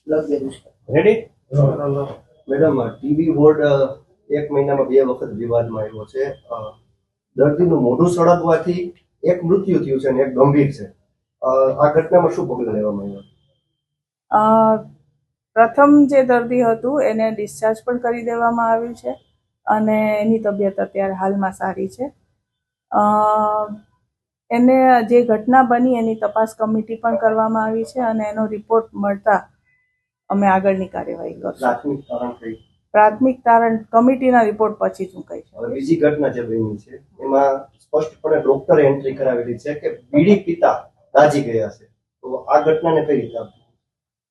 Ready madam, TB ward એક મહિનામાં 2 વખત વિવાદમાં આવ્યો છે. દર્દીનું મોઢું સળગવાથી એક મૃત્યુ થયું છે અને એક ગંભીર છે. આ ઘટનામાં શું પગલાં લેવામાં આવ્યા? પ્રથમ જે દર્દી હતું એને ડિસ્ચાર્જ પણ કરી દેવામાં આવ્યું છે અને એની તબિયત અત્યારે હાલમાં સારી છે. એને જે ઘટના બની એની તપાસ કમિટી પણ કરવામાં આવી છે અને એનો રિપોર્ટ મળતા અમે આગળની કાર્યવાહી કરશું. પ્રાથમિક તારણ કમિટીના રિપોર્ટ પછી જ હું કહીશ. બીજી ઘટના જે બની છે એમાં સ્પષ્ટપણે ડોક્ટરે એન્ટ્રી કરાવેલી છે કે બીડી પીતા દાઝી ગયા છે. તો આ ઘટનાને કઈ રીતે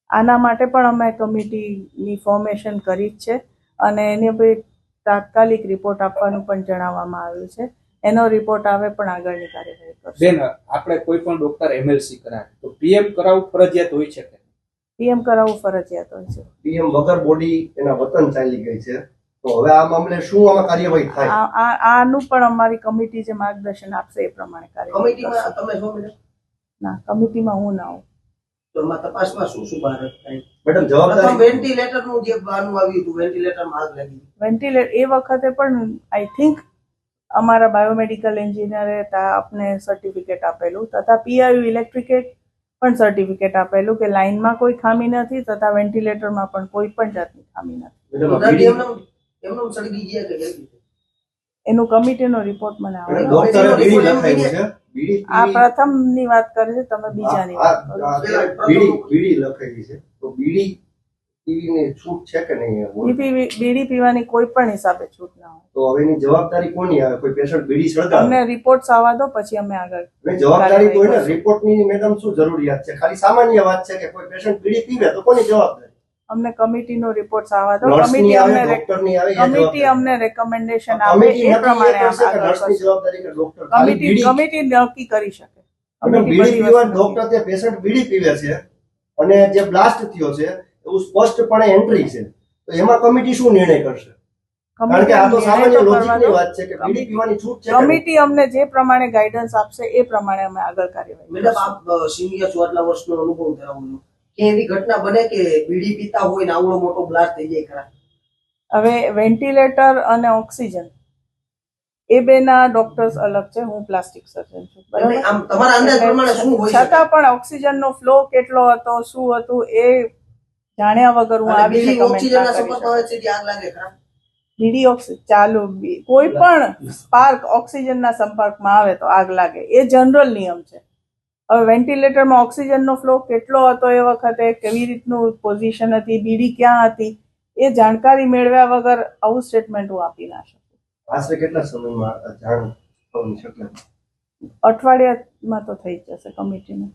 આના માટે પણ અમે કમિટીની ફોર્મેશન કરી જ છે અને એને તાત્કાલિક રિપોર્ટ આપવાનું પણ જણાવવામાં આવ્યું છે. એનો રિપોર્ટ આવે પણ આગળની કાર્યવાહી કરશે. બેન, આપણે કોઈ પણ ડોક્ટર એમએલસી કરાવે તો પીએમ કરાવવું ફરજિયાત હોય છે કે? પીએમ કરાવવું ફરજિયાત હોય છે. પીએમ વગર બોડી એના વતન ચાલી ગઈ છે, તો હવે આ મામલે શું આમાં કાર્યવાહી થાય? આનું પણ અમારી કમિટી જે માર્ગદર્શન આપશે એ પ્રમાણે કાર્યવાહી ના, કમિટીમાં હું ના હોઉં. તો એમાં તપાસમાં શું શું બહાર થાય? મેડમ, જવાબદારી વેન્ટિલેટરનું જે બહારનું આવ્યું હતું, વેન્ટિલેટરમાં આગ લાગી. વેન્ટિલેટર એ વખતે પણ આઈ થિંક અમારા બાયોમેડિકલ એન્જિનિયરે આપને સર્ટિફિકેટ આપેલું તથા પીઆઈયુ ઇલેક્ટ્રિકેટ પણ સર્ટિફિકેટ આપેલું કે લાઇનમાં કોઈ ખામી નથી તથા વેન્ટિલેટરમાં પણ કોઈ પણ જાતની ખામી નથી. એનું કમિટીનો રિપોર્ટ મને આવે. આ પ્રથમની વાત કરે છે, તમે બીજાની વાત કરો. બીડી લખેલી છે, તો બીડી પીવીની છૂટ છે કે નહીં? બીડી પીવાની કોઈ પણ હિસાબે છૂટ ના હોય. તો હવે એની જવાબદારી કોની આવે? કોઈ પેશન્ટ બીડી સળગાવે, અમને રિપોર્ટ આવવા દો પછી અમે આગળ. જવાબદારી તો એને રિપોર્ટની મેડમ શું જરૂરિયાત છે? ખાલી સામાન્ય વાત છે કે કોઈ પેશન્ટ બીડી પીવે તો કોની જવાબદારી? અમને કમિટીનો રિપોર્ટ આવવા દો. કમિટી અમને રેકમેન્ડેશન આપે એ પ્રમાણે કમિટી નક્કી કરી શકે. બીડી પીવા ડોક્ટર તે પેશન્ટ બીડી પીવે છે અને જે બ્લાસ્ટ થયો છે એવું સ્પષ્ટપણે એન્ટ્રી છે, તો એમાં કમિટી શું નિર્ણય કરશે? કારણ કે આ તો સામાન્ય લોજિકની વાત છે કે બીડી પીવાની છૂટ છે. કમિટી અમને જે પ્રમાણે ગાઈડન્સ આપશે એ પ્રમાણે અમે આગળ કાર્યવાહી. મેડમ, આપ સિનિયર છો, આટલા વર્ષનો અનુભવ ધરાવો છો, કે એવી ઘટના બને કે બીડી પીતા હોય ને આવડો મોટો બ્લાસ્ટ થઈ જાય ખરા? હવે વેન્ટિલેટર અને ઓક્સિજન એ બેના ડોક્ટર્સ અલગ છે. હું પ્લાસ્ટિક સર્જન છું, બરાબર? આમ તમારા અંદાજ પ્રમાણે શું હોય? છતાં પણ ઓક્સિજનનો ફ્લો કેટલો હતો, શું હતું એ જાણ્યા વગર હું આવી ઓક્સિજનના સંપર્કમાં હોય છે આગ લાગે ખરા? બીડી ચાલુ કોઈ પણ સ્પાર્ક ઓક્સિજનના સંપર્કમાં આવે તો આગ લાગે, એ જનરલ નિયમ છે. હવે વેન્ટિલેટરમાં ઓક્સિજનનો ફ્લો કેટલો હતો એ વખતે, કેવી રીતનું પોઝિશન હતી, બીડી ક્યાં હતી, એ જાણકારી મેળવ્યા વગર આવું સ્ટેટમેન્ટ હું આપી ના શકું. આશરે કેટલા સમયમાં જાણ થવાની શક્યતા? અઠવાડિયામાં તો થઈ જશે કમિટીને.